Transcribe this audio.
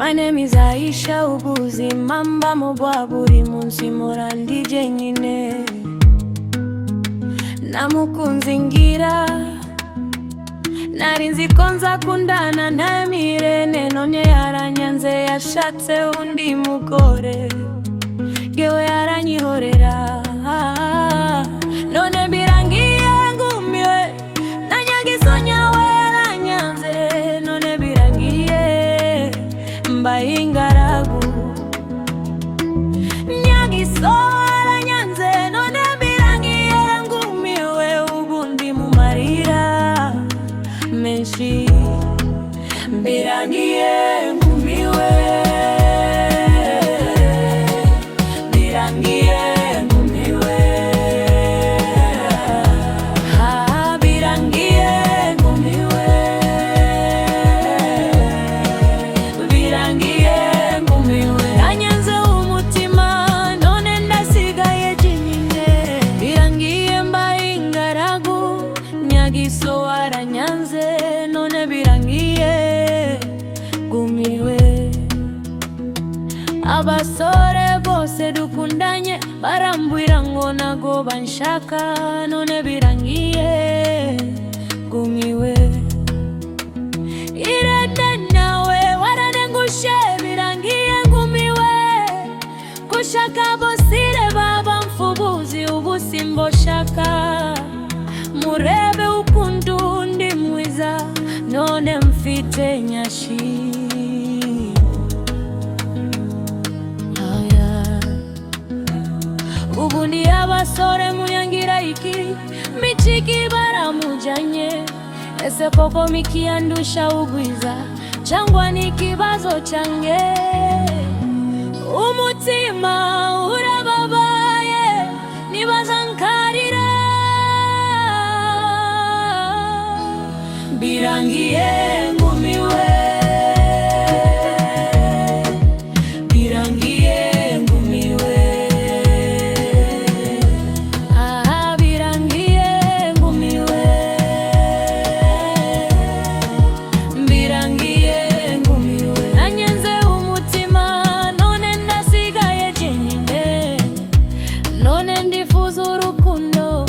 My name is Aisha Ubuzi Mamba mubwa buri munsi mpora ndi jyenyine namukunze ngira nari nzi ko nzakundana na Mirene none yaranyanze yashatse undi mugore yewe yaranyihorera none birangiye ngumiwe na Nyagiso nyawe yaranyanze none birangiye mbaye ingaragu Nyagiso yaranyanze none birangiye ngumiwe ubundi mu marira menshi birangiye ngumiwe birangiye ngumiwe birangiye ngumiwe birangiye ngumiwe nanyanze umutima none ndasigaye jyenyine birangiye mbaye ingaragu Nyagiso waranyanze none birangiye ngumiwe abasore bose dukundanye barambwira ngo nago banshaka none birangiye ngumiwe Irene nawe waranengushe birangiye ngumiwe gushaka bosire baba mfubuzi ubu simboshaka murebe ukundu ndi mwiza none mfite nyashi ubu ndi abasore muyangira iki michiki baramujanye ese koko mikiyandusha ugwiza cyangwa n'ikibazo cyange umutima urababaye nibaza nkarira birangiye ngumiwe birangiye ngumiwe birangiye ngumiwe birangiye ngumiwe nanyenze umutima none ndasigaye jyenyine none ndifuza urukundo